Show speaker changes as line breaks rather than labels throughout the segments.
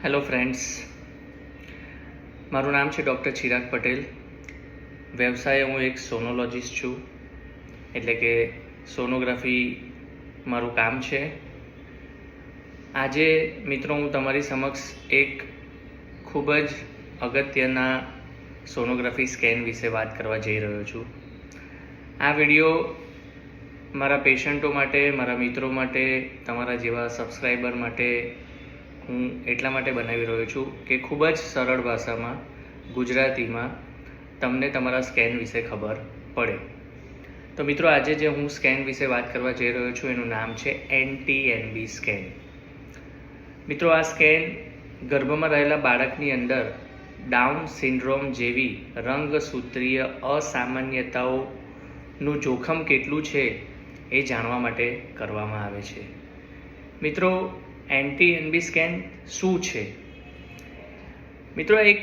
Hello friends, મારું નામ છે ડૉક્ટર ચિરાગ પટેલ. વ્યવસાયે હું એક સોનોલોજિસ્ટ છું, એટલે કે સોનોગ્રાફી મારું કામ છે. આજે મિત્રો હું તમારી સમક્ષ એક ખૂબ જ અગત્યના સોનોગ્રાફી સ્કેન વિશે વાત કરવા જઈ રહ્યો છું. આ વિડીયો મારા પેશન્ટો માટે, મારા મિત્રો માટે, તમારા જેવા સબસ્ક્રાઈબર માટે હું એટલા માટે બનાવી રહ્યો છું કે ખૂબ જ સરળ ભાષામાં, ગુજરાતીમાં તમને તમારા સ્કેન વિશે ખબર પડે. તો મિત્રો, આજે જે હું સ્કેન વિશે વાત કરવા જઈ રહ્યો છું એનું નામ છે NT-NB સ્કેન. મિત્રો, આ સ્કેન ગર્ભમાં રહેલા બાળકની અંદર ડાઉન સિન્ડ્રોમ જેવી રંગસૂત્રીય અસામાન્યતાઓનું જોખમ કેટલું છે એ જાણવા માટે કરવામાં આવે છે. મિત્રો, NT-NB સ્કેન શું છે? મિત્રો, એક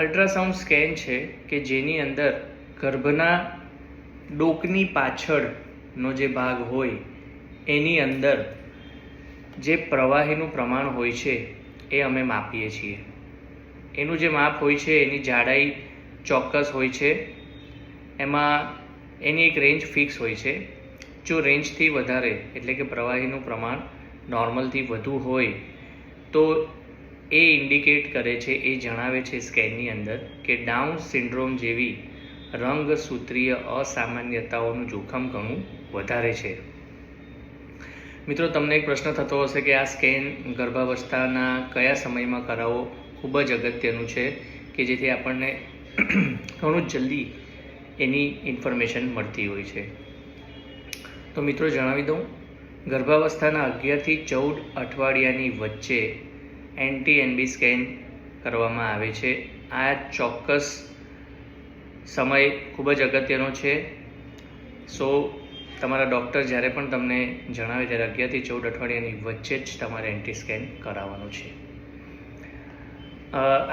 અલ્ટ્રાસાઉન્ડ સ્કેન છે કે જેની અંદર ગર્ભના ડોકની પાછળનો જે ભાગ હોય એની અંદર જે પ્રવાહીનું પ્રમાણ હોય છે એ અમે માપીએ છીએ. એનું જે માપ હોય છે એની જાડાઈ ચોક્કસ હોય છે, એમાં એની એક રેન્જ ફિક્સ હોય છે. જો રેન્જથી વધારે એટલે કે પ્રવાહીનું પ્રમાણ નોર્મલથી વધુ હોય તો એ ઇન્ડિકેટ કરે છે, એ જણાવે છે સ્કેનની અંદર કે ડાઉન સિન્ડ્રોમ જેવી રંગસૂત્રીય અસામાન્યતાઓનું જોખમ ઘણું વધારે છે. મિત્રો, તમને એક પ્રશ્ન થતો હશે કે આ સ્કેન ગર્ભાવસ્થાના કયા સમયમાં કરાવવો ખૂબ જ અગત્યનું છે કે જેથી આપણને ઘણું જલ્દી એની ઇન્ફોર્મેશન મળતી હોય છે. તો મિત્રો, જણાવી દઉં, ગર્ભાવસ્થાના 11 થી 14 અઠવાડિયાની વચ્ચે NT-NB સ્કેન કરવામાં આવે છે. આ ચોક્કસ સમય ખૂબ જ અગત્યનો છે. સો તમારા ડૉક્ટર જ્યારે પણ તમને જણાવે ત્યારે 11 થી 14 અઠવાડિયાની વચ્ચે જ તમારે NT સ્કેન કરાવવાનું છે.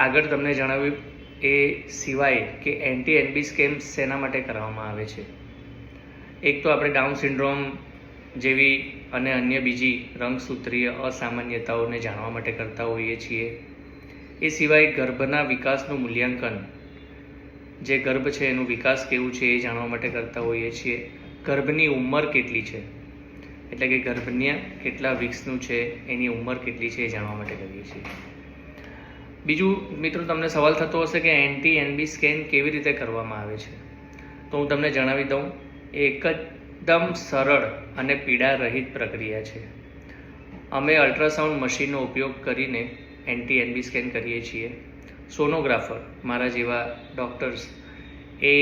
આગળ તમને જણાવ્યું એ સિવાય કે NT-NB સ્કેન શેના માટે કરાવવામાં આવે છે. એક તો આપણે ડાઉન સિન્ડ્રોમ જેવી અને અન્ય બીજી રંગસૂત્રીય અસામાન્યતાઓને જાણવા માટે કરતા હોઈએ છીએ. એ સિવાય ગર્ભના વિકાસનું મૂલ્યાંકન, જે ગર્ભ છે એનું વિકાસ કેવું છે એ જાણવા માટે કરતા હોઈએ છીએ. ગર્ભની ઉંમર કેટલી છે, એટલે કે ગર્ભને કેટલા વીક્સનું છે, એની ઉંમર કેટલી છે એ જાણવા માટે કરીએ છીએ. બીજું મિત્રો, તમને સવાલ થતો હશે કે NT-NB સ્કેન કેવી રીતે કરવામાં આવે છે. તો હું તમને જણાવી દઉં, એ એકદમ સરળ અને પીડા રહિત પ્રક્રિયા છે. અમે અલ્ટ્રાસાઉન્ડ મશીનનો ઉપયોગ કરીને NT-NB સ્કેન કરીએ છીએ. સોનોગ્રાફર, મારા જેવા ડૉક્ટર્સ, એ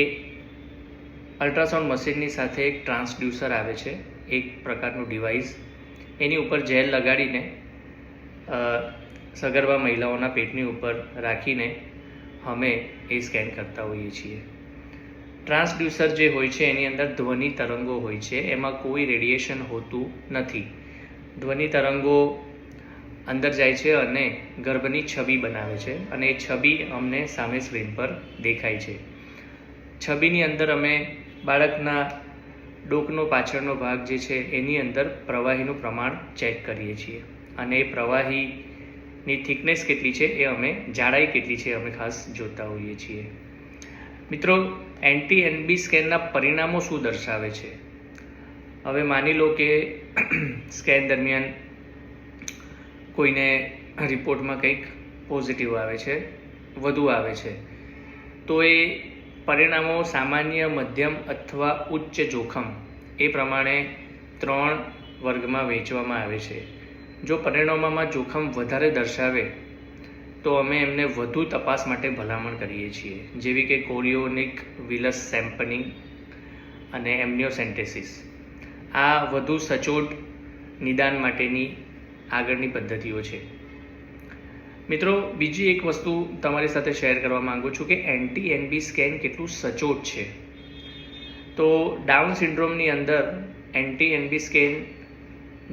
અલ્ટ્રાસાઉન્ડ મશીનની સાથે એક ટ્રાન્સડ્યુસર આવે છે, એક પ્રકારનું ડિવાઇસ, એની ઉપર જેલ લગાડીને સગર્ભા મહિલાઓના પેટની ઉપર રાખીને અમે એ સ્કેન કરતા હોઈએ છીએ. ટ્રાન્સડ્યુસર જે હોય છે એની અંદર ધ્વનિ તરંગો હોય છે, એમાં કોઈ રેડિયેશન હોતું નથી. ધ્વનિ તરંગો અંદર જાય છે અને ગર્ભની છબી બનાવે છે અને એ છબી અમને સામે સ્ક્રીન પર દેખાય છે. છબીની અંદર અમે બાળકના ડોકનો પાછળનો ભાગ જે છે એની અંદર પ્રવાહીનું પ્રમાણ ચેક કરીએ છીએ અને એ પ્રવાહીની થિકનેસ કેટલી છે એ અમે, જાડાઈ કેટલી છે અમે ખાસ જોતા હોઈએ છીએ. મિત્રો, NT-NB સ્કેનના પરિણામો શું દર્શાવે છે? હવે માની લો કે સ્કેન દરમિયાન કોઈને રિપોર્ટમાં કંઈક પોઝિટિવ આવે છે, વધુ આવે છે, તો એ પરિણામો સામાન્ય, મધ્યમ અથવા ઉચ્ચ જોખમ એ પ્રમાણે 3 વર્ગમાં વહેંચવામાં આવે છે. જો પરિણામોમાં જોખમ વધારે દર્શાવે તો અમે એમને વધુ તપાસ માટે ભલામણ કરીએ છીએ, જેવી કે કોરિયોનિક વિલસ સેમ્પનિંગ અને એમ્નિયોસેન્ટેસિસ. આ વધુ સચોટ નિદાન માટેની આગળની પદ્ધતિઓ છે. મિત્રો, બીજી એક વસ્તુ તમારી સાથે શેર કરવા માગું છું કે NT-NB સ્કેન કેટલું સચોટ છે. તો ડાઉન સિન્ડ્રોમની અંદર NT-NB સ્કેન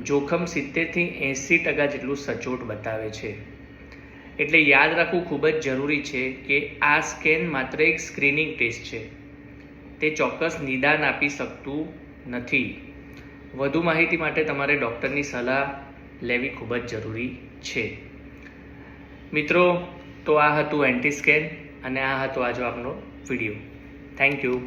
જોખમ 70 થી 80% જેટલું સચોટ બતાવે છે. એટલે યાદ રાખવું ખૂબ જ જરૂરી છે કે આ સ્કેન માત્ર એક સ્ક્રીનિંગ ટેસ્ટ છે, તે ચોક્કસ નિદાન આપી શકતું નથી. વધુ માહિતી માટે તમારે ડૉક્ટરની સલાહ લેવી ખૂબ જ જરૂરી છે. મિત્રો, તો આ હતું એન્ટી સ્કેન અને આ હતો આજનો આપનો વિડીયો. Thank you.